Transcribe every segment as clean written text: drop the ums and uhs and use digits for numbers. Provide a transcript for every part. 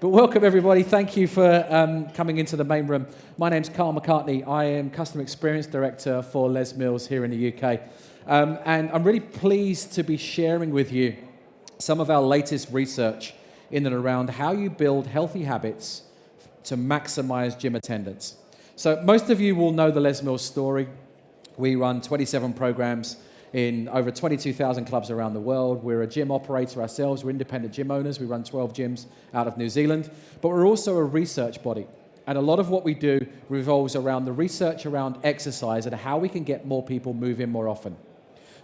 But welcome, everybody. Thank you for coming into the main room. My name's Carl McCartney. I am Customer Experience Director for Les Mills here in the UK. And I'm really pleased to be sharing with you some of our latest research in and around how you build healthy habits to maximize gym attendance. So most of you will know the Les Mills story. We run 27 programs in over 22,000 clubs around the world. We're a gym operator ourselves. We're independent gym owners. We run 12 gyms out of New Zealand. But we're also a research body. And a lot of what we do revolves around the research around exercise and how we can get more people moving more often.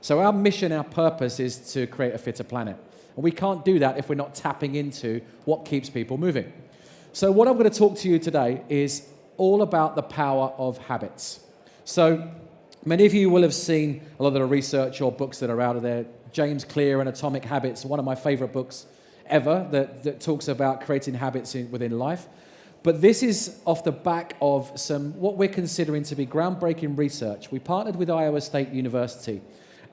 So our mission, our purpose is to create a fitter planet. And we can't do that if we're not tapping into what keeps people moving. So what I'm going to talk to you today is all about the power of habits. So many of you will have seen a lot of the research or books that are out of there. James Clear and Atomic Habits, one of my favorite books ever that talks about creating habits within life. But this is off the back of some what we're considering to be groundbreaking research. We partnered with Iowa State University,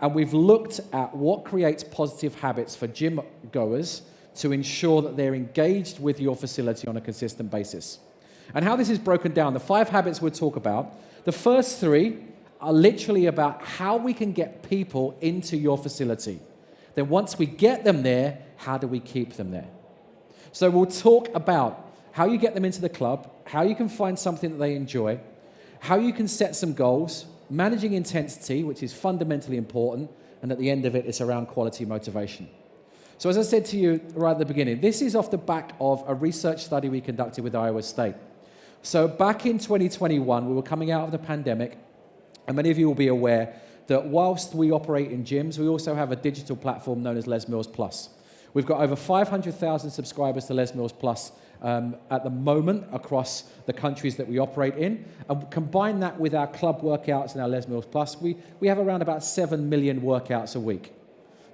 and we've looked at what creates positive habits for gym goers to ensure that they're engaged with your facility on a consistent basis. And how this is broken down, the 5 habits we'll talk about, the first 3 are literally about how we can get people into your facility. Then once we get them there, how do we keep them there? So we'll talk about how you get them into the club, how you can find something that they enjoy, how you can set some goals, managing intensity, which is fundamentally important, and at the end of it, it's around quality motivation. So as I said to you right at the beginning, this is off the back of a research study we conducted with Iowa State. So back in 2021, we were coming out of the pandemic, and many of you will be aware that whilst we operate in gyms, we also have a digital platform known as Les Mills Plus. We've got over 500,000 subscribers to Les Mills Plus at the moment across the countries that we operate in. And combine that with our club workouts and our Les Mills Plus, we have around about 7 million workouts a week.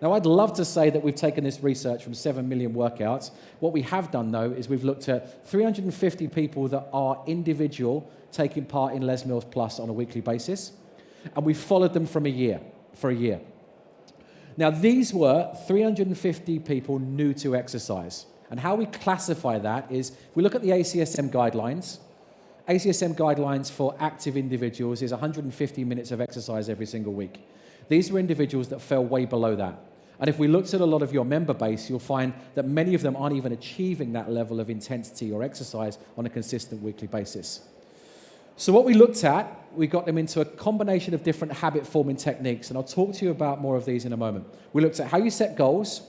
Now, I'd love to say that we've taken this research from 7 million workouts. What we have done, though, is we've looked at 350 people that are individual taking part in Les Mills Plus on a weekly basis. And we followed them for a year. Now, these were 350 people new to exercise. And how we classify that is, we look at the ACSM guidelines. ACSM guidelines for active individuals is 150 minutes of exercise every single week. These were individuals that fell way below that. And if we looked at a lot of your member base, you'll find that many of them aren't even achieving that level of intensity or exercise on a consistent weekly basis. So what we looked at, we got them into a combination of different habit-forming techniques, and I'll talk to you about more of these in a moment. We looked at how you set goals,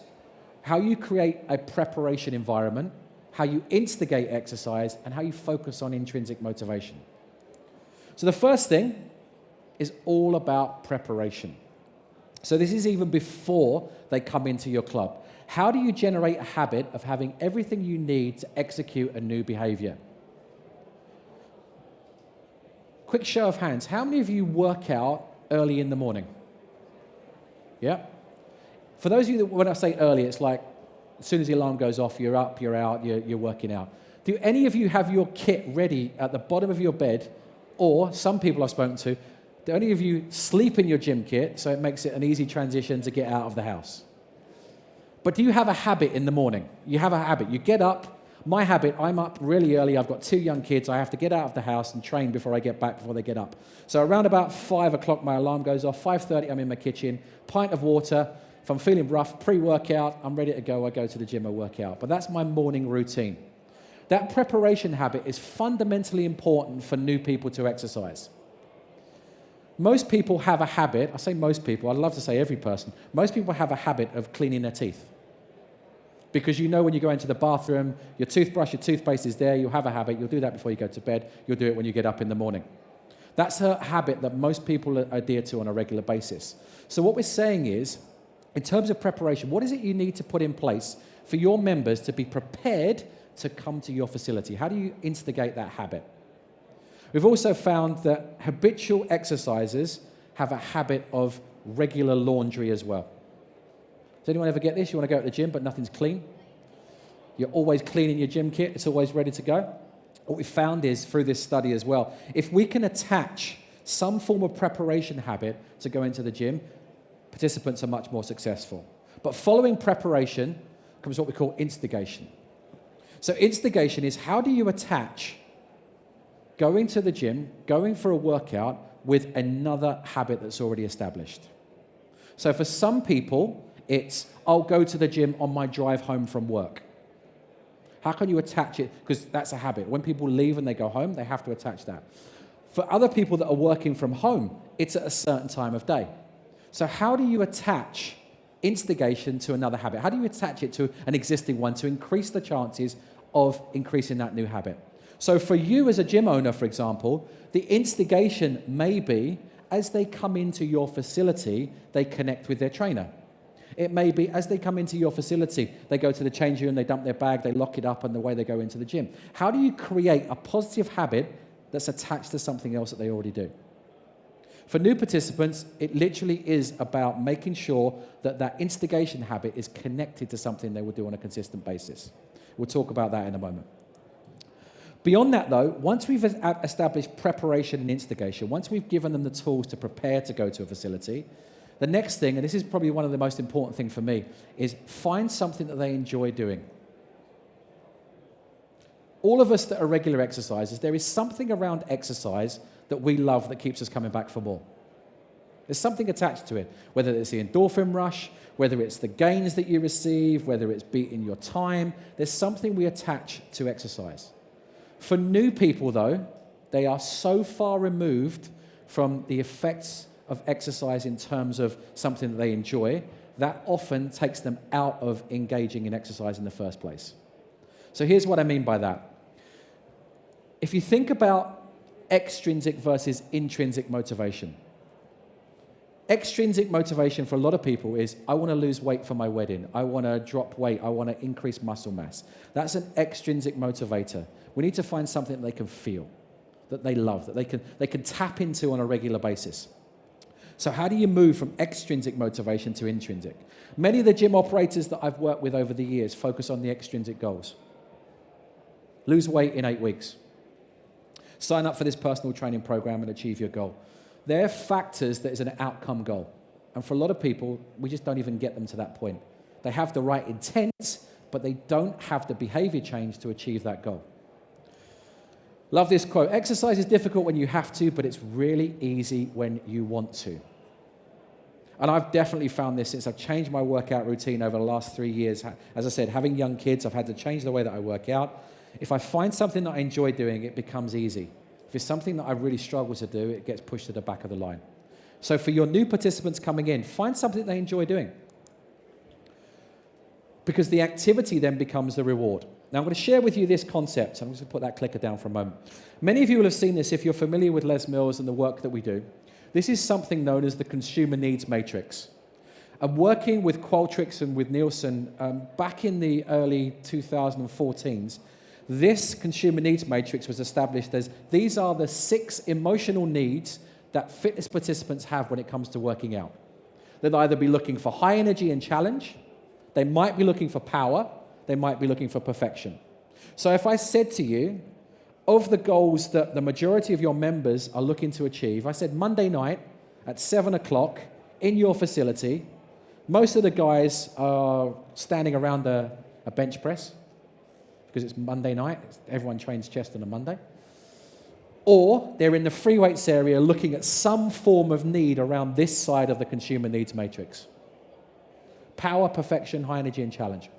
how you create a preparation environment, how you instigate exercise, and how you focus on intrinsic motivation. So the first thing is all about preparation. So this is even before they come into your club. How do you generate a habit of having everything you need to execute a new behavior? Quick show of hands. How many of you work out early in the morning? Yeah? For those of you that, when I say early, it's like as soon as the alarm goes off, you're up, you're out, you're working out. Do any of you have your kit ready at the bottom of your bed? Or some people I've spoken to, do any of you sleep in your gym kit so it makes it an easy transition to get out of the house? But do you have a habit in the morning? You have a habit. You get up. My habit, I'm up really early. I've got 2 young kids. I have to get out of the house and train before I get back, before they get up. So around about 5 o'clock, my alarm goes off. 5:30, I'm in my kitchen. Pint of water. If I'm feeling rough, pre-workout, I'm ready to go. I go to the gym, I work out. But that's my morning routine. That preparation habit is fundamentally important for new people to exercise. Most people have a habit. I say most people. I'd love to say every person. Most people have a habit of cleaning their teeth. Because you know when you go into the bathroom, your toothbrush, your toothpaste is there, you'll have a habit, you'll do that before you go to bed, you'll do it when you get up in the morning. That's a habit that most people adhere to on a regular basis. So what we're saying is, in terms of preparation, what is it you need to put in place for your members to be prepared to come to your facility? How do you instigate that habit? We've also found that habitual exercisers have a habit of regular laundry as well. Does anyone ever get this? You want to go to the gym, but nothing's clean? You're always cleaning your gym kit. It's always ready to go. What we found is, through this study as well, if we can attach some form of preparation habit to go into the gym, participants are much more successful. But following preparation comes what we call instigation. So instigation is, how do you attach going to the gym, going for a workout with another habit that's already established? So for some people, it's, I'll go to the gym on my drive home from work. How can you attach it? Because that's a habit. When people leave and they go home, they have to attach that. For other people that are working from home, it's at a certain time of day. So how do you attach instigation to another habit? How do you attach it to an existing one to increase the chances of increasing that new habit? So for you as a gym owner, for example, the instigation may be as they come into your facility, they connect with their trainer. It may be as they come into your facility, they go to the change room, they dump their bag, they lock it up, and the way they go into the gym. How do you create a positive habit that's attached to something else that they already do? For new participants, it literally is about making sure that that instigation habit is connected to something they will do on a consistent basis. We'll talk about that in a moment. Beyond that, though, once we've established preparation and instigation, once we've given them the tools to prepare to go to a facility, the next thing, and this is probably one of the most important things for me, is find something that they enjoy doing. All of us that are regular exercisers, there is something around exercise that we love that keeps us coming back for more. There's something attached to it, whether it's the endorphin rush, whether it's the gains that you receive, whether it's beating your time. There's something we attach to exercise. For new people, though, they are so far removed from the effects of exercise in terms of something that they enjoy, that often takes them out of engaging in exercise in the first place. So here's what I mean by that. If you think about extrinsic versus intrinsic motivation, extrinsic motivation for a lot of people is, I want to lose weight for my wedding, I want to drop weight, I want to increase muscle mass. That's an extrinsic motivator. We need to find something that they can feel, that they love, that they can tap into on a regular basis. So how do you move from extrinsic motivation to intrinsic? Many of the gym operators that I've worked with over the years focus on the extrinsic goals. Lose weight in 8 weeks. Sign up for this personal training program and achieve your goal. They're factors that is an outcome goal. And for a lot of people, we just don't even get them to that point. They have the right intent, but they don't have the behavior change to achieve that goal. Love this quote. Exercise is difficult when you have to, but it's really easy when you want to. And I've definitely found this since I've changed my workout routine over the last 3 years. As I said, having young kids, I've had to change the way that I work out. If I find something that I enjoy doing, it becomes easy. If it's something that I really struggle to do, it gets pushed to the back of the line. So for your new participants coming in, find something they enjoy doing. Because the activity then becomes the reward. Now, I'm going to share with you this concept. I'm just going to put that clicker down for a moment. Many of you will have seen this if you're familiar with Les Mills and the work that we do. This is something known as the consumer needs matrix. I'm working with Qualtrics and with Nielsen back in the early 2014s. This consumer needs matrix was established as these are the 6 emotional needs that fitness participants have when it comes to working out. They'll either be looking for high energy and challenge, they might be looking for power, they might be looking for perfection. So if I said to you, of the goals that the majority of your members are looking to achieve, I said Monday night at 7 o'clock in your facility, most of the guys are standing around a bench press because it's Monday night. Everyone trains chest on a Monday. Or they're in the free weights area looking at some form of need around this side of the consumer needs matrix. Power, perfection, high energy, and challenge.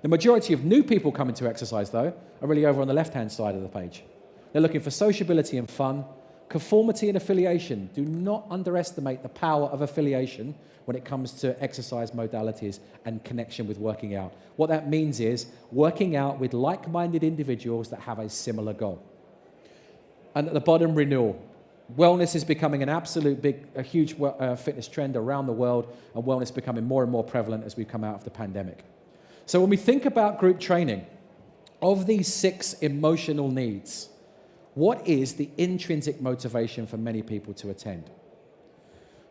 The majority of new people coming to exercise, though, are really over on the left-hand side of the page. They're looking for sociability and fun, conformity and affiliation. Do not underestimate the power of affiliation when it comes to exercise modalities and connection with working out. What that means is working out with like-minded individuals that have a similar goal. And at the bottom, renewal. Wellness is becoming an absolute huge fitness trend around the world, and wellness becoming more and more prevalent as we come out of the pandemic. So when we think about group training, of these 6 emotional needs, what is the intrinsic motivation for many people to attend?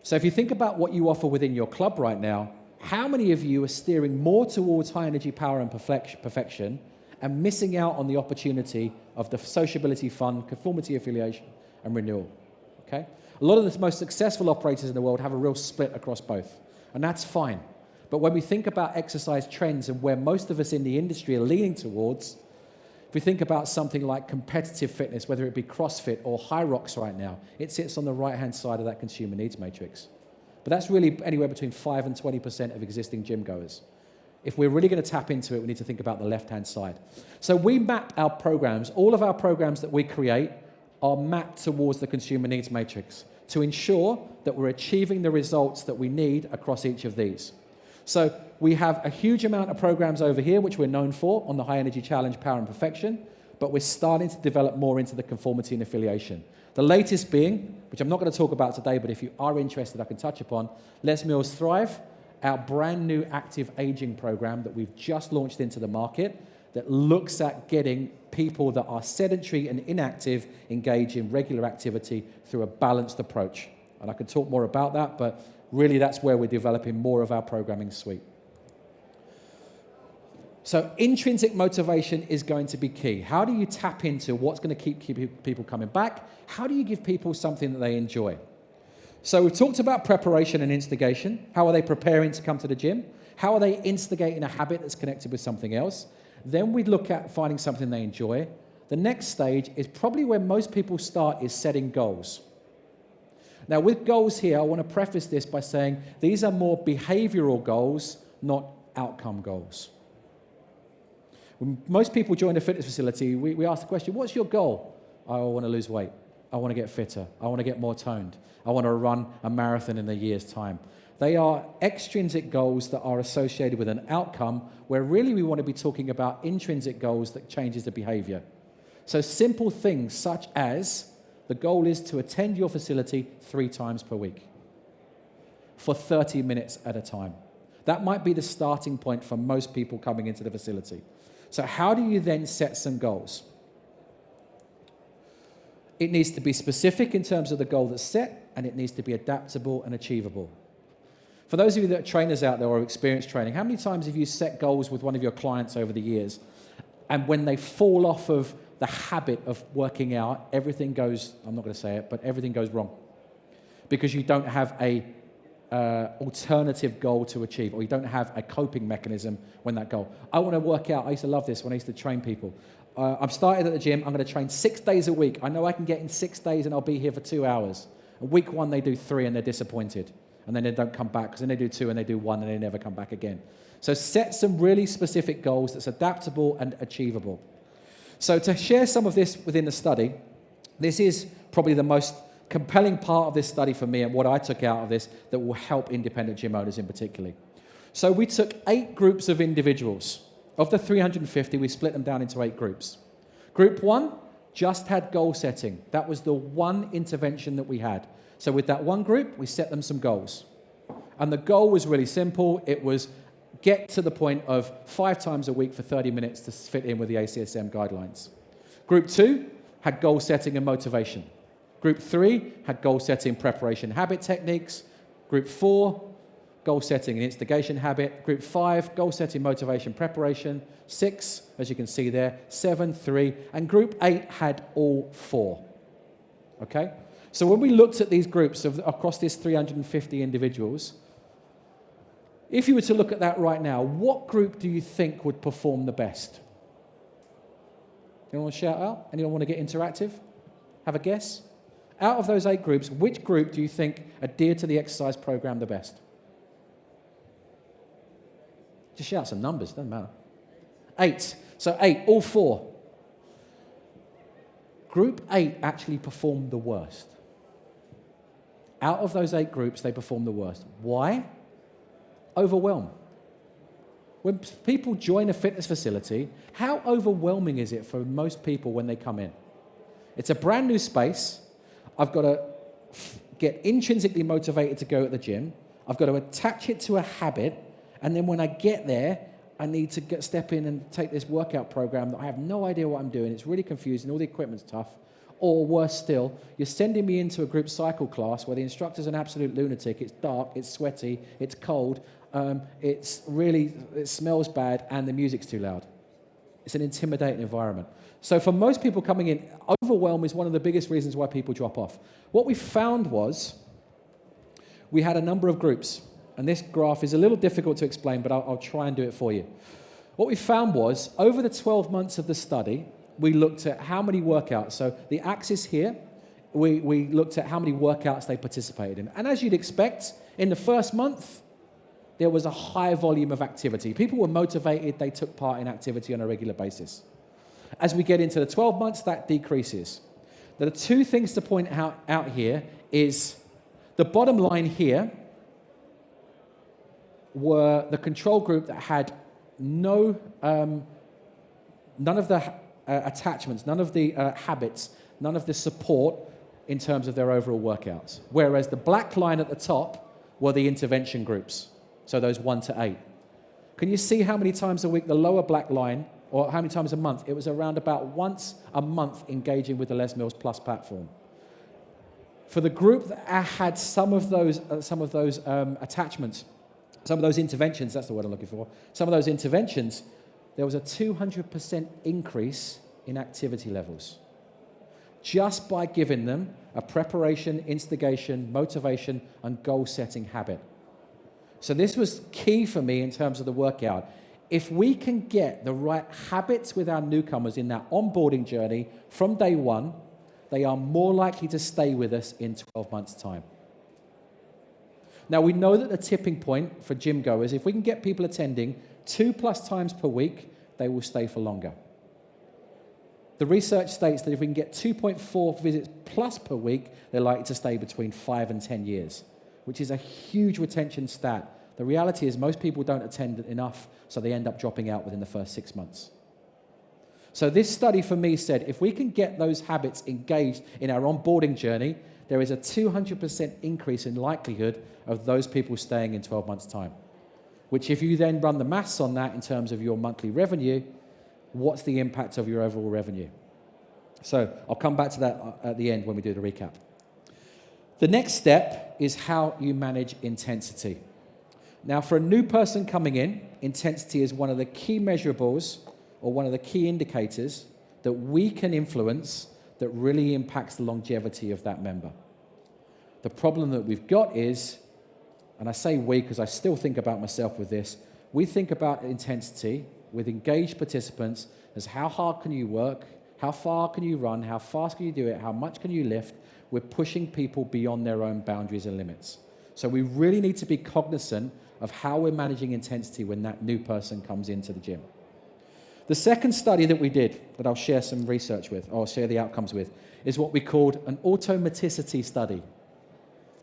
So if you think about what you offer within your club right now, how many of you are steering more towards high energy, power, and perfection and missing out on the opportunity of the sociability, fun, conformity, affiliation, and renewal? Okay? A lot of the most successful operators in the world have a real split across both, and that's fine. But when we think about exercise trends and where most of us in the industry are leaning towards, if we think about something like competitive fitness, whether it be CrossFit or High Rocks right now, it sits on the right-hand side of that consumer needs matrix. But that's really anywhere between 5 and 20% of existing gym goers. If we're really going to tap into it, we need to think about the left-hand side. So we map our programs. All of our programs that we create are mapped towards the consumer needs matrix to ensure that we're achieving the results that we need across each of these. So we have a huge amount of programs over here, which we're known for on the High Energy Challenge, Power and Perfection, but we're starting to develop more into the conformity and affiliation. The latest being, which I'm not going to talk about today, but if you are interested, I can touch upon, Les Mills Thrive, our brand new active aging program that we've just launched into the market that looks at getting people that are sedentary and inactive engage in regular activity through a balanced approach. And I can talk more about that, but really that's where we're developing more of our programming suite. So intrinsic motivation is going to be key. How do you tap into what's going to keep people coming back? How do you give people something that they enjoy? So we've talked about preparation and instigation. How are they preparing to come to the gym? How are they instigating a habit that's connected with something else? Then we look at finding something they enjoy. The next stage is probably where most people start, is setting goals. Now with goals here, I want to preface this by saying these are more behavioural goals, not outcome goals. When most people join a fitness facility, we ask the question, what's your goal? I want to lose weight. I want to get fitter. I want to get more toned. I want to run a marathon in a year's time. They are extrinsic goals that are associated with an outcome, where really we want to be talking about intrinsic goals that changes the behavior. So simple things such as the goal is to attend your facility 3 times per week for 30 minutes at a time. That might be the starting point for most people coming into the facility. So how do you then set some goals? It needs to be specific in terms of the goal that's set, and it needs to be adaptable and achievable. For those of you that are trainers out there or experienced training, how many times have you set goals with one of your clients over the years, and when they fall off of the habit of working out, everything goes, I'm not going to say it, but everything goes wrong because you don't have a alternative goal to achieve, or you don't have a coping mechanism when that goal. I want to work out. I used to love this when I used to train people. I'm started at the gym. I'm going to train 6 days a week. I know I can get in 6 days and I'll be here for 2 hours. And week 1, they do 3 and they're disappointed. And then they don't come back, because then they do 2 and they do 1 and they never come back again. So set some really specific goals that's adaptable and achievable. So to share some of this within the study, this is probably the most compelling part of this study for me and what I took out of this that will help independent gym owners in particular. So we took 8 groups of individuals. Of the 350, we split them down into 8 groups. Group 1 just had goal setting. That was the one intervention that we had. So with that one group, we set them some goals. And the goal was really simple. It was get to the point of 5 times a week for 30 minutes to fit in with the ACSM guidelines. Group 2 had goal setting and motivation. Group 3 had goal setting, preparation, habit techniques. Group 4, goal setting and instigation habit. Group 5, goal setting, motivation, preparation. 6, as you can see there. 7, 3. And group 8 had all 4. Okay? So when we looked at these groups across this 350 individuals, if you were to look at that right now, what group do you think would perform the best? Anyone want to shout out? Anyone want to get interactive? Have a guess? Out of those 8 groups, which group do you think adhered to the exercise program the best? Just shout some numbers, doesn't matter. 8. So 8, all 4. Group 8 actually performed the worst. Out of those 8 groups, they performed the worst. Why? Overwhelm. When people join a fitness facility, how overwhelming is it for most people when they come in? It's a brand new space. I've got to get intrinsically motivated to go at the gym. I've got to attach it to a habit. And then when I get there, I need to step in and take this workout program that I have no idea what I'm doing. It's really confusing. All the equipment's tough. Or worse still, you're sending me into a group cycle class where the instructor's an absolute lunatic. It's dark, it's sweaty, it's cold, it smells bad, and the music's too loud. It's an intimidating environment. So for most people coming in, overwhelm is one of the biggest reasons why people drop off. What we found was we had a number of groups. and this graph is a little difficult to explain, but I'll try and do it for you. What we found was, over the 12 months of the study, we looked at how many workouts. So the axis here, we looked at how many workouts they participated in. And as you'd expect, in the first month, there was a high volume of activity. People were motivated, they took part in activity on a regular basis. As we get into the 12 months, that decreases. There are two things to point out here is the bottom line here were the control group that had none of the attachments, none of the habits, none of the support in terms of their overall workouts. Whereas the black line at the top were the intervention groups, so those 1 to 8. Can you see how many times a week the lower black line, or how many times a month? It was around about once a month engaging with the Les Mills Plus platform. For the group that had some of those attachments, some of those interventions, that's the word I'm looking for, some of those interventions, there was a 200% increase in activity levels just by giving them a preparation, instigation, motivation, and goal-setting habit. So this was key for me in terms of the workout. If we can get the right habits with our newcomers in that onboarding journey from day one, they are more likely to stay with us in 12 months' time. Now, we know that the tipping point for gym goers, if we can get people attending 2+ times per week, they will stay for longer. The research states that if we can get 2.4 visits plus per week, they're likely to stay between 5 and 10 years, which is a huge retention stat. The reality is most people don't attend enough, so they end up dropping out within the first 6 months. So this study for me said, if we can get those habits engaged in our onboarding journey, there is a 200% increase in likelihood of those people staying in 12 months' time. Which if you then run the maths on that in terms of your monthly revenue, what's the impact of your overall revenue? So I'll come back to that at the end when we do the recap. The next step is how you manage intensity. Now, for a new person coming in, intensity is one of the key measurables or one of the key indicators that we can influence that really impacts the longevity of that member. The problem that we've got is, and I say we because I still think about myself with this, we think about intensity with engaged participants as how hard can you work, how far can you run, how fast can you do it, how much can you lift. We're pushing people beyond their own boundaries and limits. So we really need to be cognizant of how we're managing intensity when that new person comes into the gym. The second study that we did, that I'll share some research with, or share the outcomes with, is what we called an automaticity study.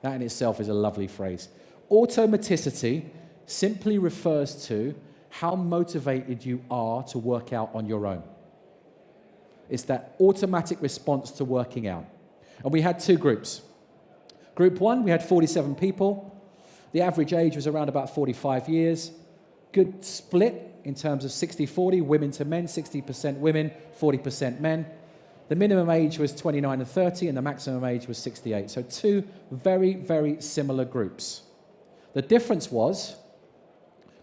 That in itself is a lovely phrase. Automaticity simply refers to how motivated you are to work out on your own. It's that automatic response to working out. And we had two groups. Group one, we had 47 people. The average age was around about 45 years. Good split in terms of 60-40, women to men, 60% women, 40% men. The minimum age was 29 and 30, and the maximum age was 68. So two very, very similar groups. The difference was,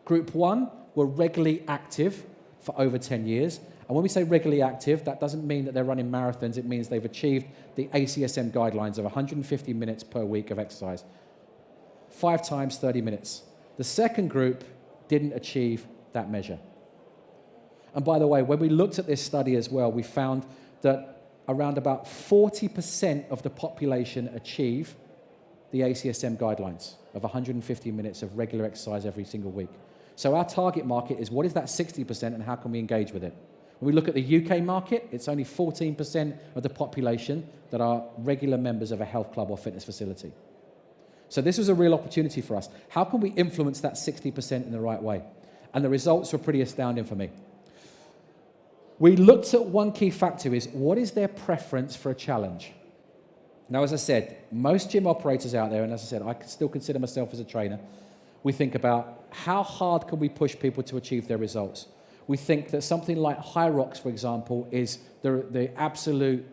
group one were regularly active for over 10 years. And when we say regularly active, that doesn't mean that they're running marathons. It means they've achieved the ACSM guidelines of 150 minutes per week of exercise. 5 times 30 minutes. The second group didn't achieve that measure. And by the way, when we looked at this study as well, we found that around about 40% of the population achieve the ACSM guidelines of 150 minutes of regular exercise every single week. So our target market is what is that 60% and how can we engage with it? When we look at the UK market, it's only 14% of the population that are regular members of a health club or fitness facility. So this was a real opportunity for us. How can we influence that 60% in the right way? And the results were pretty astounding for me. We looked at one key factor is, what is their preference for a challenge? Now, as I said, most gym operators out there, and as I said, I still consider myself as a trainer, we think about how hard can we push people to achieve their results. We think that something like High Rocks, for example, is the absolute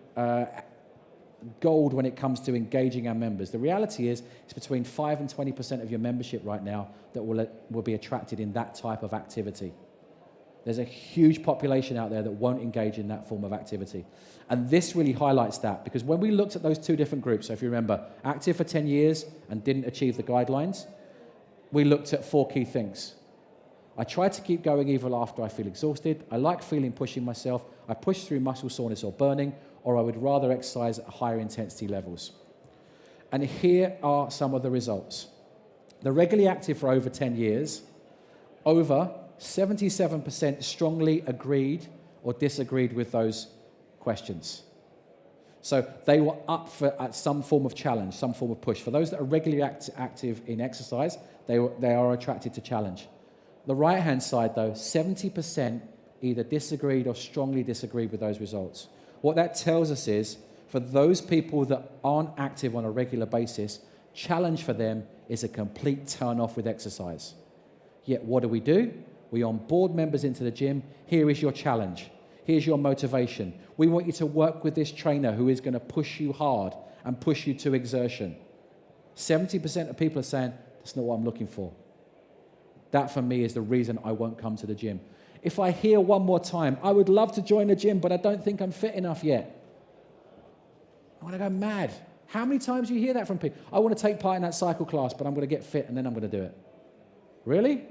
gold when it comes to engaging our members. The reality is it's between 5 and 20% of your membership right now that will be attracted in that type of activity. There's a huge population out there that won't engage in that form of activity. And this really highlights that, because when we looked at those two different groups, so if you remember, active for 10 years and didn't achieve the guidelines, we looked at 4 key things. I try to keep going even after I feel exhausted. I like feeling pushing myself. I push through muscle soreness or burning, or I would rather exercise at higher intensity levels. And here are some of the results. The regularly active for over 10 years, over 77% strongly agreed or disagreed with those questions. So they were up for some form of challenge, some form of push. For those that are regularly active in exercise, they are attracted to challenge. The right-hand side, though, 70% either disagreed or strongly disagreed with those results. What that tells us is, for those people that aren't active on a regular basis, challenge for them is a complete turn-off with exercise. Yet what do? We onboard members into the gym. Here is your challenge. Here's your motivation. We want you to work with this trainer who is going to push you hard and push you to exertion. 70% of people are saying, that's not what I'm looking for. That, for me, is the reason I won't come to the gym. If I hear one more time, I would love to join the gym, but I don't think I'm fit enough yet, I'm going to go mad. How many times do you hear that from people? I want to take part in that cycle class, but I'm going to get fit and then I'm going to do it. Really?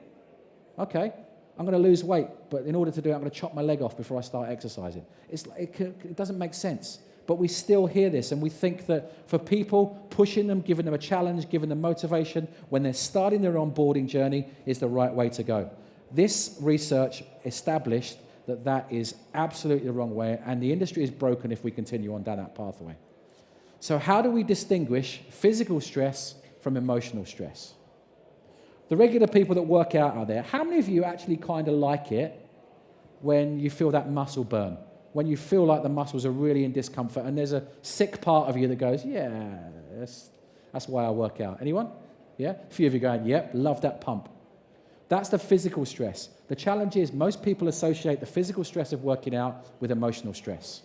Okay. I'm going to lose weight, but in order to do it, I'm going to chop my leg off before I start exercising. It doesn't make sense. But we still hear this, and we think that for people, pushing them, giving them a challenge, giving them motivation when they're starting their onboarding journey is the right way to go. This research established that that is absolutely the wrong way, and the industry is broken if we continue on down that pathway. So how do we distinguish physical stress from emotional stress? The regular people that work out there, how many of you actually kind of like it when you feel that muscle burn? When you feel like the muscles are really in discomfort and there's a sick part of you that goes, yeah, that's why I work out. Anyone? Yeah? A few of you going, yep, love that pump. That's the physical stress. The challenge is most people associate the physical stress of working out with emotional stress.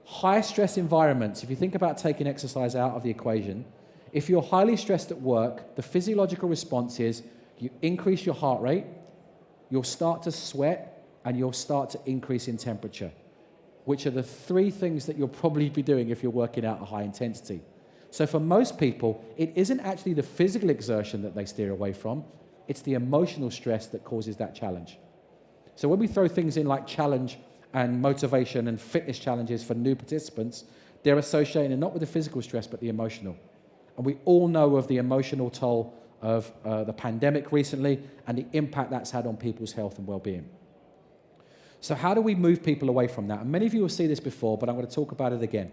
High stress environments, if you think about taking exercise out of the equation, if you're highly stressed at work, the physiological response is you increase your heart rate, you'll start to sweat, and you'll start to increase in temperature, which are the 3 things that you'll probably be doing if you're working out at high intensity. So for most people, it isn't actually the physical exertion that they steer away from, it's the emotional stress that causes that challenge. So when we throw things in like challenge and motivation and fitness challenges for new participants, they're associated not with the physical stress, but the emotional. And we all know of the emotional toll of the pandemic recently and the impact that's had on people's health and well-being. So how do we move people away from that? And many of you will see this before, but I'm going to talk about it again.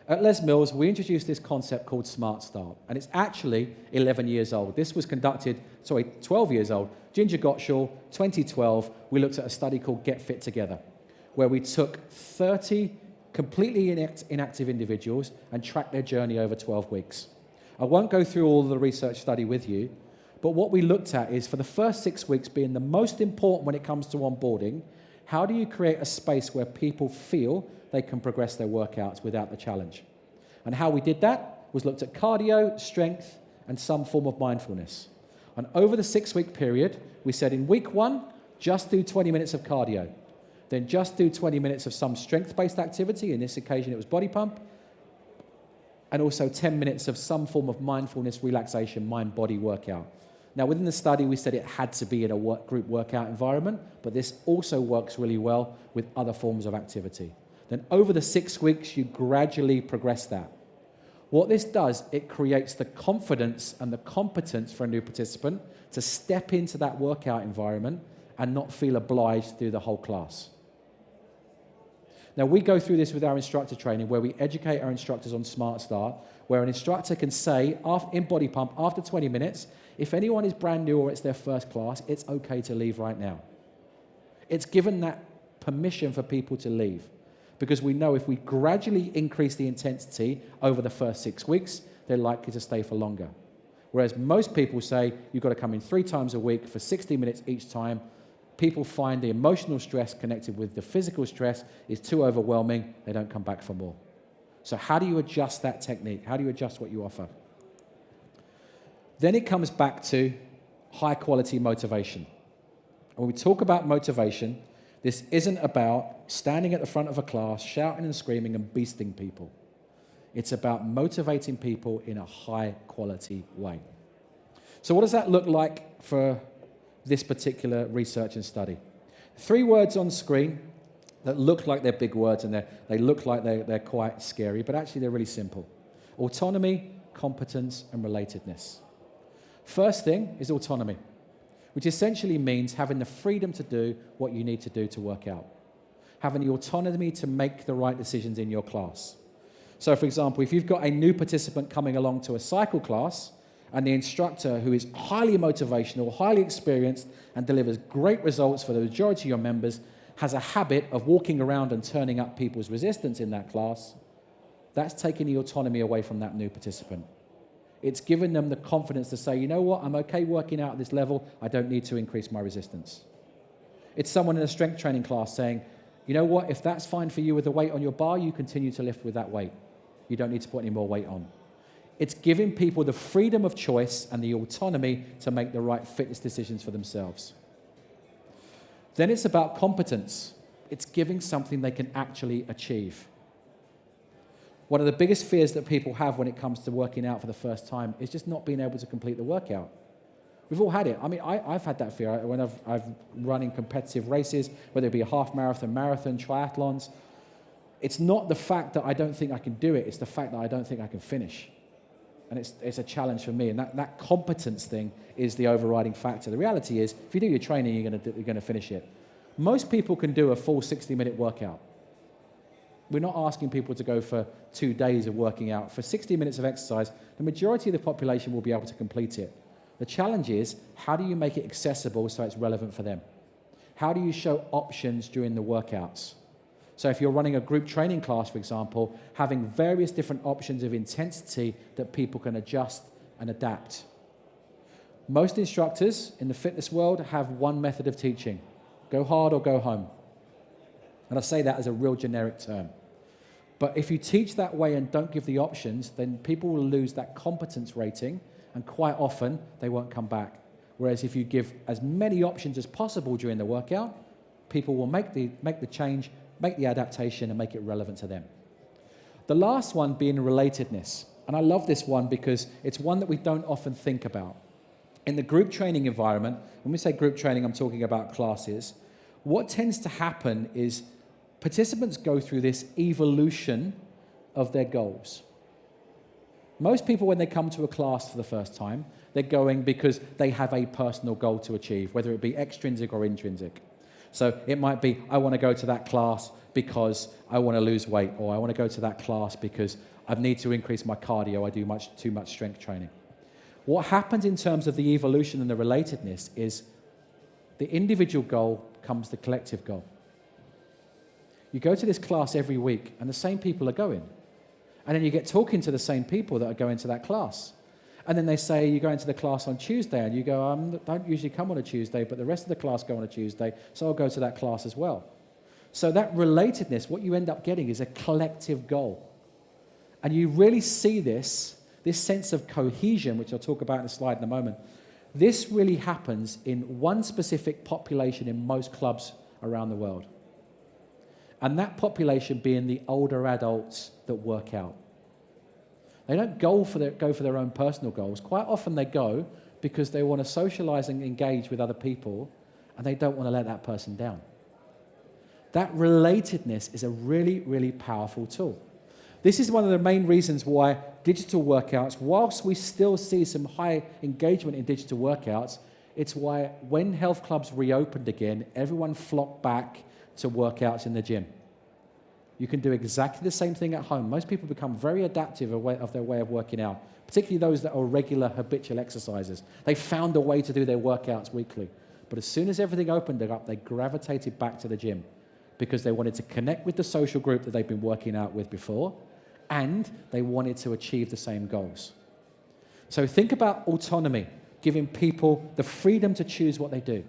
At Les Mills, we introduced this concept called Smart Start, and it's actually 11 years old. This was 12 years old. Ginger Gottschall, 2012, we looked at a study called Get Fit Together, where we took 30 completely inactive individuals and tracked their journey over 12 weeks. I won't go through all of the research study with you, but what we looked at is for the first 6 weeks being the most important when it comes to onboarding, how do you create a space where people feel they can progress their workouts without the challenge? And how we did that was looked at cardio, strength, and some form of mindfulness. And over the 6-week period, we said in week 1, just do 20 minutes of cardio. Then just do 20 minutes of some strength-based activity. In this occasion, it was body pump. And also 10 minutes of some form of mindfulness, relaxation, mind-body workout. Now, within the study, we said it had to be in a group workout environment, but this also works really well with other forms of activity. Then over the 6 weeks, you gradually progress that. What this does, it creates the confidence and the competence for a new participant to step into that workout environment and not feel obliged through the whole class. Now, we go through this with our instructor training where we educate our instructors on Smart Start, where an instructor can say in body pump after 20 minutes, if anyone is brand new or it's their first class, it's okay to leave right now. It's given that permission for people to leave because we know if we gradually increase the intensity over the first 6 weeks, they're likely to stay for longer. Whereas most people say you've got to come in 3 times a week for 60 minutes each time. People find the emotional stress connected with the physical stress is too overwhelming. They don't come back for more. So how do you adjust that technique? How do you adjust what you offer? Then it comes back to high-quality motivation. When we talk about motivation, this isn't about standing at the front of a class, shouting and screaming and beasting people. It's about motivating people in a high-quality way. So what does that look like for this particular research and study? 3 words on screen that look like they're big words and they look like they're quite scary, but actually they're really simple. Autonomy, competence, and relatedness. First thing is autonomy, which essentially means having the freedom to do what you need to do to work out. Having the autonomy to make the right decisions in your class. So for example, if you've got a new participant coming along to a cycle class, and the instructor, who is highly motivational, highly experienced, and delivers great results for the majority of your members, has a habit of walking around and turning up people's resistance in that class, that's taking the autonomy away from that new participant. It's given them the confidence to say, you know what, I'm okay working out at this level, I don't need to increase my resistance. It's someone in a strength training class saying, you know what, if that's fine for you with the weight on your bar, you continue to lift with that weight. You don't need to put any more weight on. It's giving people the freedom of choice and the autonomy to make the right fitness decisions for themselves. Then it's about competence. It's giving something they can actually achieve. One of the biggest fears that people have when it comes to working out for the first time is just not being able to complete the workout. We've all had it. I mean, I've had that fear when I've run in competitive races, whether it be a half marathon, marathon, triathlons. It's not the fact that I don't think I can do it, it's the fact that I don't think I can finish. And it's a challenge for me. And that competence thing is the overriding factor. The reality is, if you do your training, you're going to finish it. Most people can do a full 60-minute workout. We're not asking people to go for 2 days of working out. For 60 minutes of exercise, the majority of the population will be able to complete it. The challenge is, how do you make it accessible so it's relevant for them? How do you show options during the workouts? So if you're running a group training class, for example, having various different options of intensity that people can adjust and adapt. Most instructors in the fitness world have one method of teaching. Go hard or go home. And I say that as a real generic term. But if you teach that way and don't give the options, then people will lose that competence rating, and quite often they won't come back. Whereas if you give as many options as possible during the workout, people will make the change, make the adaptation, and make it relevant to them. The last one being relatedness. And I love this one because it's one that we don't often think about. In the group training environment, when we say group training, I'm talking about classes, what tends to happen is participants go through this evolution of their goals. Most people, when they come to a class for the first time, they're going because they have a personal goal to achieve, whether it be extrinsic or intrinsic. So it might be, I want to go to that class because I want to lose weight, or I want to go to that class because I need to increase my cardio, I do too much strength training. What happens in terms of the evolution and the relatedness is the individual goal becomes the collective goal. You go to this class every week and the same people are going. And then you get talking to the same people that are going to that class. And then they say, you're going to the class on Tuesday, and you go, I don't usually come on a Tuesday, but the rest of the class go on a Tuesday, so I'll go to that class as well. So that relatedness, what you end up getting is a collective goal. And you really see this sense of cohesion, which I'll talk about in a slide in a moment. This really happens in one specific population in most clubs around the world. And that population being the older adults that work out. They don't go for their own personal goals. Quite often they go because they want to socialize and engage with other people, and they don't want to let that person down. That relatedness is a really, really powerful tool. This is one of the main reasons why digital workouts, whilst we still see some high engagement in digital workouts, it's why when health clubs reopened again, everyone flocked back to workouts in the gym. You can do exactly the same thing at home. Most people become very adaptive of their way of working out, particularly those that are regular habitual exercisers. They found a way to do their workouts weekly. But as soon as everything opened up, they gravitated back to the gym because they wanted to connect with the social group that they've been working out with before, and they wanted to achieve the same goals. So think about autonomy, giving people the freedom to choose what they do.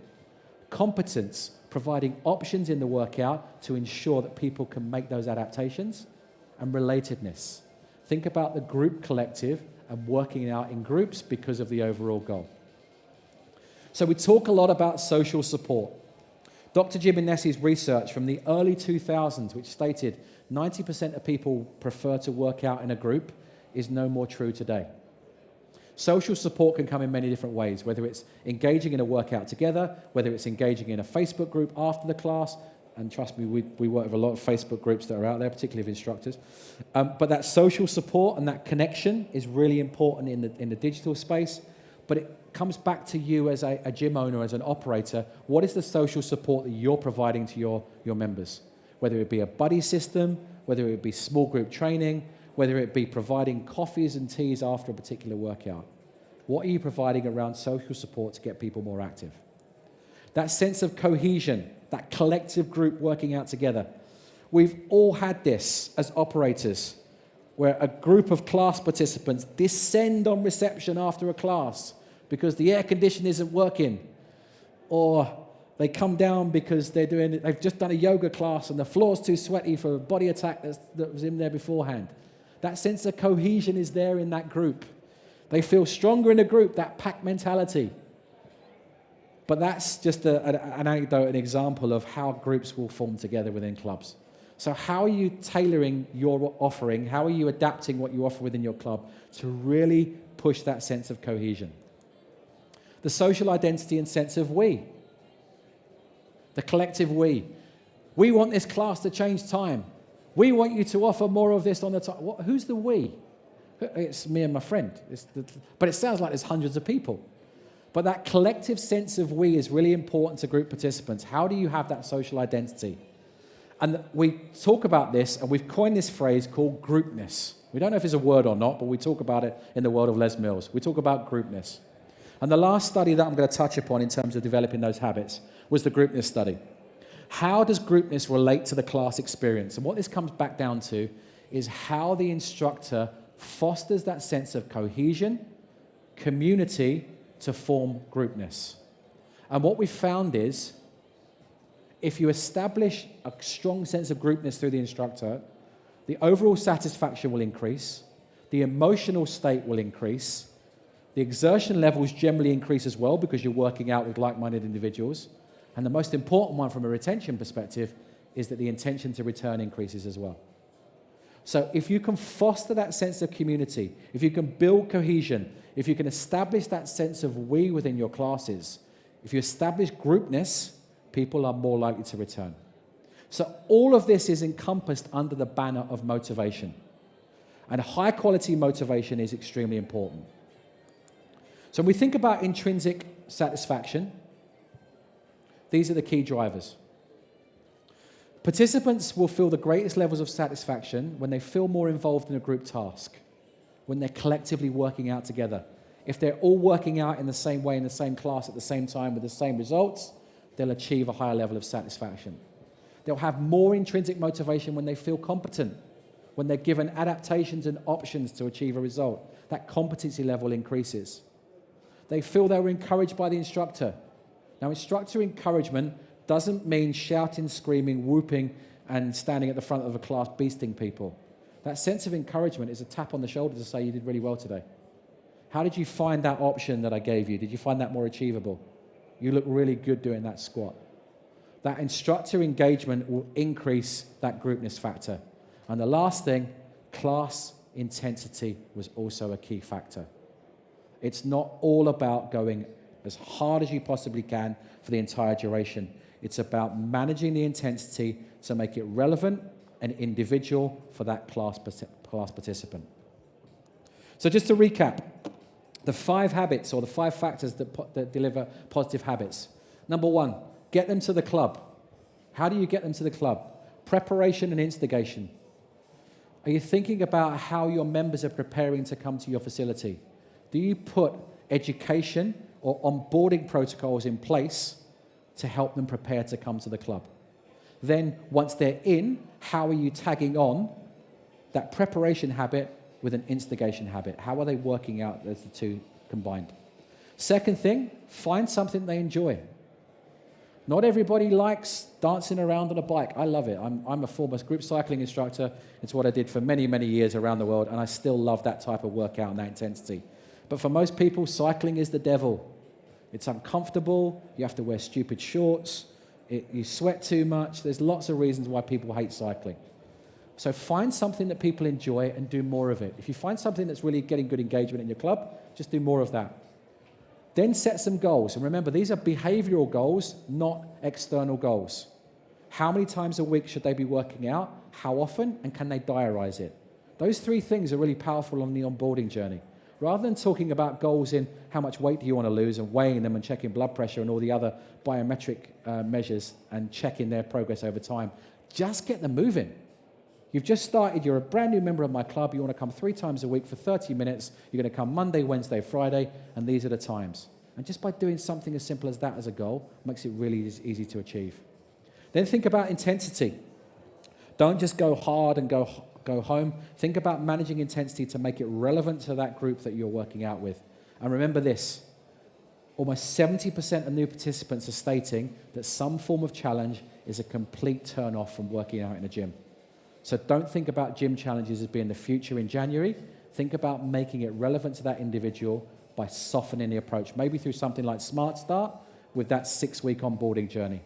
Competence, providing options in the workout to ensure that people can make those adaptations. And relatedness. Think about the group collective and working out in groups because of the overall goal. So we talk a lot about social support. Dr. Jim Inesi's research from the early 2000s, which stated 90% of people prefer to work out in a group, is no more true today. Social support can come in many different ways, whether it's engaging in a workout together, whether it's engaging in a Facebook group after the class, and trust me, we work with a lot of Facebook groups that are out there, particularly of instructors. But that social support and that connection is really important in the digital space. But it comes back to you as a gym owner, as an operator. What is the social support that you're providing to your members? Whether it be a buddy system, whether it be small group training, whether it be providing coffees and teas after a particular workout. What are you providing around social support to get people more active? That sense of cohesion, that collective group working out together. We've all had this as operators, where a group of class participants descend on reception after a class because the air conditioning isn't working, or they come down because they've just done a yoga class and the floor's too sweaty for a body attack that was in there beforehand. That sense of cohesion is there in that group. They feel stronger in a group, that pack mentality. But that's just an anecdote, an example of how groups will form together within clubs. So how are you tailoring your offering? How are you adapting what you offer within your club to really push that sense of cohesion? The social identity and sense of we. The collective we. We want this class to change time. We want you to offer more of this on the time. Who's the we? It's me and my friend. But it sounds like there's hundreds of people. But that collective sense of we is really important to group participants. How do you have that social identity? And we talk about this, and we've coined this phrase called groupness. We don't know if it's a word or not, but we talk about it in the world of Les Mills. We talk about groupness. And the last study that I'm going to touch upon in terms of developing those habits was the groupness study. How does groupness relate to the class experience? And what this comes back down to is how the instructor fosters that sense of cohesion, community, to form groupness. And what we found is, if you establish a strong sense of groupness through the instructor, the overall satisfaction will increase, the emotional state will increase, the exertion levels generally increase as well because you're working out with like-minded individuals, and the most important one from a retention perspective is that the intention to return increases as well. So if you can foster that sense of community, if you can build cohesion, if you can establish that sense of we within your classes, if you establish groupness, people are more likely to return. So all of this is encompassed under the banner of motivation. And high-quality motivation is extremely important. So when we think about intrinsic satisfaction, these are the key drivers. Participants will feel the greatest levels of satisfaction when they feel more involved in a group task, when they're collectively working out together. If they're all working out in the same way in the same class at the same time with the same results, they'll achieve a higher level of satisfaction. They'll have more intrinsic motivation when they feel competent, when they're given adaptations and options to achieve a result. That competency level increases. They feel they were encouraged by the instructor. Now, instructor encouragement doesn't mean shouting, screaming, whooping, and standing at the front of a class beasting people. That sense of encouragement is a tap on the shoulder to say you did really well today. How did you find that option that I gave you? Did you find that more achievable? You look really good doing that squat. That instructor engagement will increase that groupness factor. And the last thing, class intensity was also a key factor. It's not all about going as hard as you possibly can for the entire duration. It's about managing the intensity to make it relevant and individual for that class participant. So just to recap, the 5 habits or the 5 factors that deliver positive habits. Number 1, get them to the club. How do you get them to the club? Preparation and instigation. Are you thinking about how your members are preparing to come to your facility? Do you put education or onboarding protocols in place to help them prepare to come to the club? Then, once they're in, how are you tagging on that preparation habit with an instigation habit? How are they working out as the two combined? Second thing, find something they enjoy. Not everybody likes dancing around on a bike. I love it. I'm a former group cycling instructor. It's what I did for many, many years around the world, and I still love that type of workout and that intensity. But for most people, cycling is the devil. It's uncomfortable. You have to wear stupid shorts. You sweat too much. There's lots of reasons why people hate cycling. So find something that people enjoy and do more of it. If you find something that's really getting good engagement in your club, just do more of that. Then set some goals. And remember, these are behavioural goals, not external goals. How many times a week should they be working out? How often? And can they diarise it? Those three things are really powerful on the onboarding journey. Rather than talking about goals in how much weight do you want to lose and weighing them and checking blood pressure and all the other biometric measures and checking their progress over time, just get them moving. You've just started, you're a brand new member of my club, you want to come 3 times a week for 30 minutes, you're going to come Monday, Wednesday, Friday, and these are the times. And just by doing something as simple as that as a goal, makes it really easy to achieve. Then think about intensity. Don't just go hard and go home. Think about managing intensity to make it relevant to that group that you're working out with. And remember this, almost 70% of new participants are stating that some form of challenge is a complete turn-off from working out in a gym. So don't think about gym challenges as being the future in January. Think about making it relevant to that individual by softening the approach, maybe through something like Smart Start with that 6-week onboarding journey.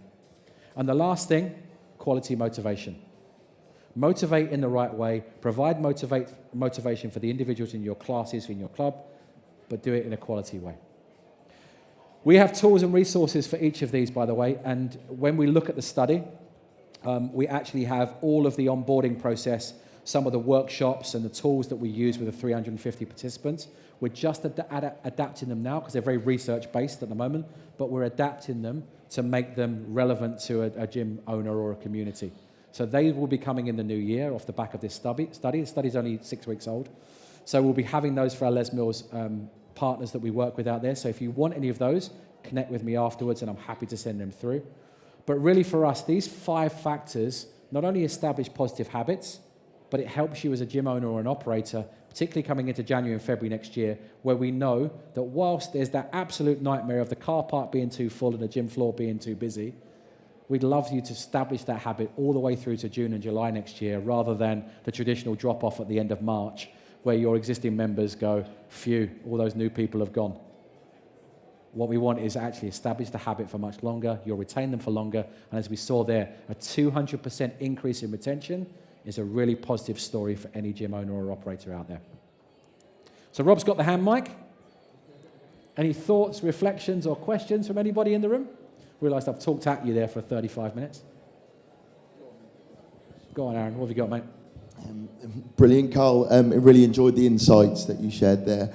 And the last thing, quality motivation. Motivate in the right way, provide motivation for the individuals in your classes, in your club, but do it in a quality way. We have tools and resources for each of these, by the way, and when we look at the study, we actually have all of the onboarding process, some of the workshops and the tools that we use with the 350 participants. We're just adapting them now because they're very research-based at the moment, but we're adapting them to make them relevant to a gym owner or a community. So they will be coming in the new year off the back of this study. The study's only 6 weeks old. So we'll be having those for our Les Mills partners that we work with out there. So if you want any of those, connect with me afterwards and I'm happy to send them through. But really for us, these 5 factors not only establish positive habits, but it helps you as a gym owner or an operator, particularly coming into January and February next year, where we know that whilst there's that absolute nightmare of the car park being too full and the gym floor being too busy, we'd love you to establish that habit all the way through to June and July next year, rather than the traditional drop-off at the end of March, where your existing members go, phew, all those new people have gone. What we want is actually establish the habit for much longer, you'll retain them for longer, and as we saw there, a 200% increase in retention is a really positive story for any gym owner or operator out there. So Rob's got the hand mic. Any thoughts, reflections, or questions from anybody in the room? Realised I've talked at you there for 35 minutes. Go on, Aaron. What have you got, mate? Brilliant, Carl. I really enjoyed the insights that you shared there.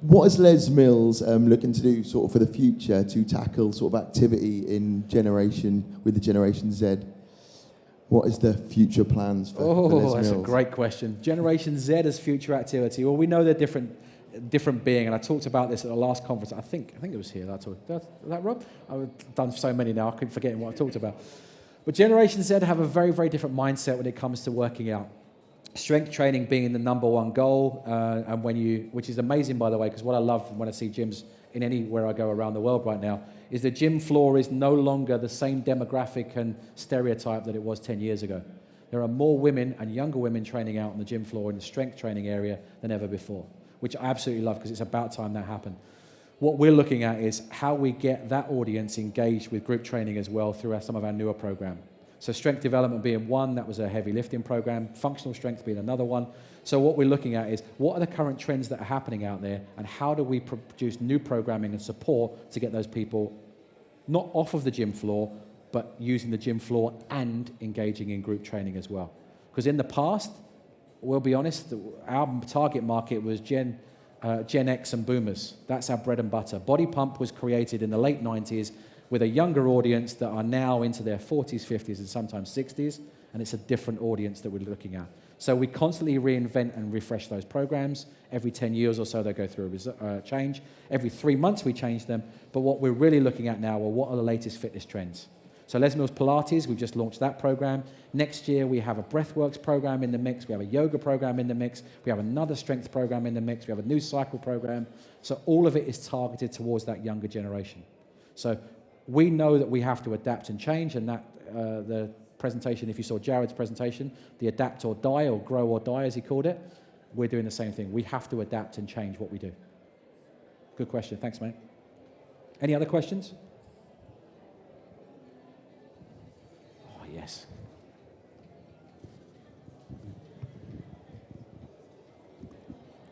What is Les Mills looking to do sort of for the future to tackle sort of activity in with the Generation Z? What is the future plans for Les Mills? That's a great question. Generation Z as future activity. Well, we know they're different being, and I talked about this at the last conference. I think it was here that I talked. Was that Rob? I've done so many now, I keep forgetting what I talked about. But Generation Z have a very, very different mindset when it comes to working out. Strength training being the number one goal, and which is amazing, by the way, because what I love when I see gyms in anywhere I go around the world right now is the gym floor is no longer the same demographic and stereotype that it was 10 years ago. There are more women and younger women training out on the gym floor in the strength training area than ever before, which I absolutely love because it's about time that happened. What we're looking at is how we get that audience engaged with group training as well through some of our newer program. So strength development being one, that was a heavy lifting program, functional strength being another one. So what we're looking at is what are the current trends that are happening out there and how do we produce new programming and support to get those people not off of the gym floor, but using the gym floor and engaging in group training as well. Because in the past, we'll be honest, our target market was Gen X and boomers. That's our bread and butter. Body Pump was created in the late 90s with a younger audience that are now into their 40s, 50s, and sometimes 60s, and it's a different audience that we're looking at. So we constantly reinvent and refresh those programs. Every 10 years or so, they go through a change. Every 3 months, we change them. But what we're really looking at now are what are the latest fitness trends. So Les Mills Pilates, we've just launched that program. Next year, we have a Breathworks program in the mix. We have a yoga program in the mix. We have another strength program in the mix. We have a new cycle program. So all of it is targeted towards that younger generation. So we know that we have to adapt and change, and that the presentation, if you saw Jared's presentation, the adapt or die, or grow or die, as he called it, we're doing the same thing. We have to adapt and change what we do. Good question. Thanks, mate. Any other questions? Oh, yes.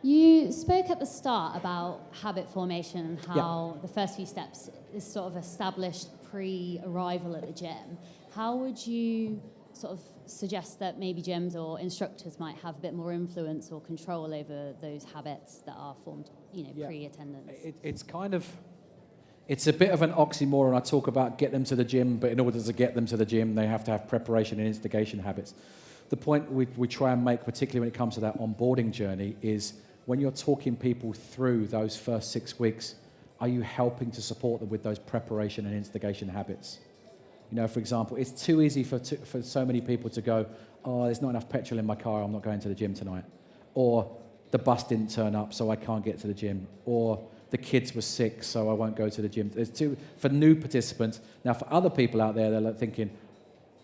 You spoke at the start about habit formation and how the first few steps is sort of established pre-arrival at the gym. How would you sort of suggest that maybe gyms or instructors might have a bit more influence or control over those habits that are formed, pre-attendance? It's a bit of an oxymoron. I talk about get them to the gym, but in order to get them to the gym, they have to have preparation and instigation habits. The point we try and make, particularly when it comes to that onboarding journey, is when you're talking people through those first 6 weeks, are you helping to support them with those preparation and instigation habits? For example, it's too easy for so many people to go, oh, there's not enough petrol in my car, I'm not going to the gym tonight. Or the bus didn't turn up, so I can't get to the gym. Or the kids were sick, so I won't go to the gym. For new participants. Now, for other people out there, they're like thinking,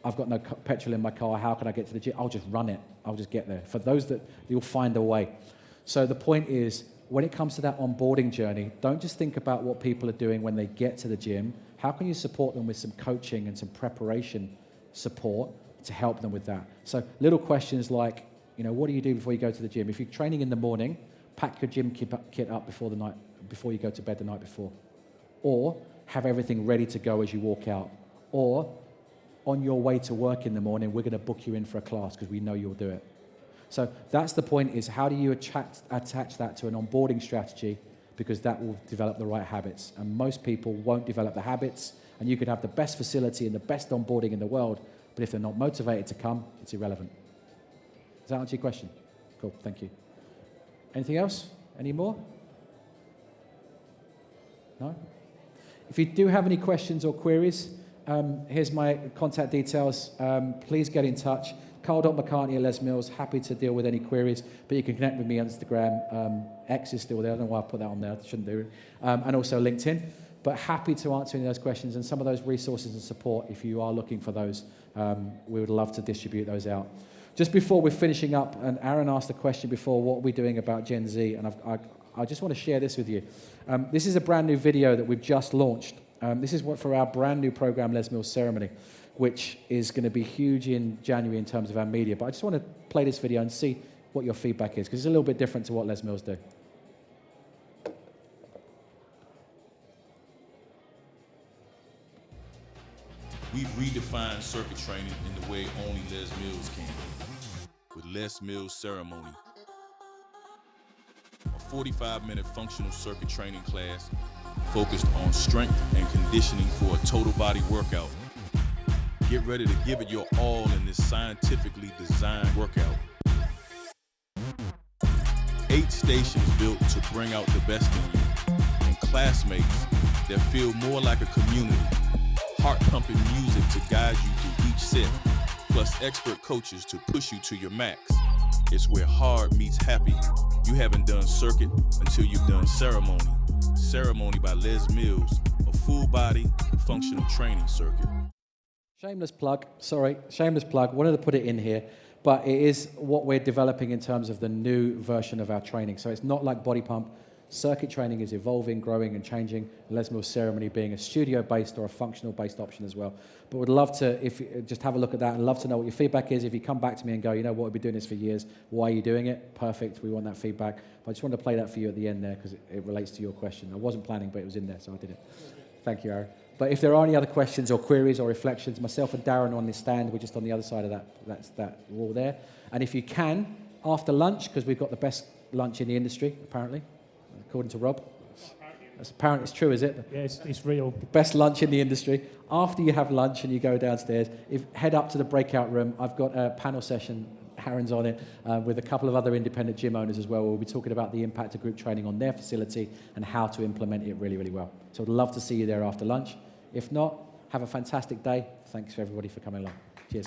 I've got no petrol in my car, how can I get to the gym? I'll just run it, I'll just get there. For those that, you'll find a way. So the point is, when it comes to that onboarding journey, don't just think about what people are doing when they get to the gym. How can you support them with some coaching and some preparation support to help them with that? So little questions like, what do you do before you go to the gym? If you're training in the morning, pack your gym kit up before you go to bed the night before. Or have everything ready to go as you walk out. Or on your way to work in the morning, we're going to book you in for a class because we know you'll do it. So that's the point, is how do you attach that to an onboarding strategy, because that will develop the right habits. And most people won't develop the habits, and you could have the best facility and the best onboarding in the world, but if they're not motivated to come, it's irrelevant. Does that answer your question? Cool, thank you. Anything else? Any more? No? If you do have any questions or queries, here's my contact details. Please get in touch. Carl.McCartney at Les Mills, happy to deal with any queries, but you can connect with me on Instagram. X is still there. I don't know why I put that on there. I shouldn't do it. And also LinkedIn. But happy to answer any of those questions and some of those resources and support if you are looking for those. We would love to distribute those out. Just before we're finishing up, and Aaron asked a question before, what are we doing about Gen Z? And I just want to share this with you. This is a brand new video that we've just launched. This is for our brand new program, Les Mills Ceremony, which is going to be huge in January in terms of our media. But I just want to play this video and see what your feedback is, because it's a little bit different to what Les Mills do. We've redefined circuit training in the way only Les Mills can, with Les Mills Ceremony, a 45-minute functional circuit training class focused on strength and conditioning for a total body workout. Get ready to give it your all in this scientifically designed workout. 8 stations built to bring out the best in you, and classmates that feel more like a community. Heart-pumping music to guide you through each set, plus expert coaches to push you to your max. It's where hard meets happy. You haven't done circuit until you've done ceremony. Ceremony by Les Mills, a full-body functional training circuit. Shameless plug, wanted to put it in here, but it is what we're developing in terms of the new version of our training. So it's not like body pump. Circuit training is evolving, growing and changing. Les Mills Ceremony being a studio-based or a functional-based option as well. But would love to, just have a look at that and love to know what your feedback is. If you come back to me and go, what, we've been doing this for years, why are you doing it? Perfect, we want that feedback. But I just wanted to play that for you at the end there because it relates to your question. I wasn't planning, but it was in there, so I did it. Thank you, Aaron. But if there are any other questions or queries or reflections, myself and Darren are on this stand. We're just on the other side of that wall there. And if you can, after lunch, because we've got the best lunch in the industry, apparently, according to Rob. That's apparent, it's true, is it? Yeah, it's real. The best lunch in the industry. After you have lunch and you go downstairs, head up to the breakout room. I've got a panel session, Aaron's on it, with a couple of other independent gym owners as well. We'll be talking about the impact of group training on their facility and how to implement it really, really well. So I'd love to see you there after lunch. If not, have a fantastic day. Thanks for everybody for coming along. Cheers.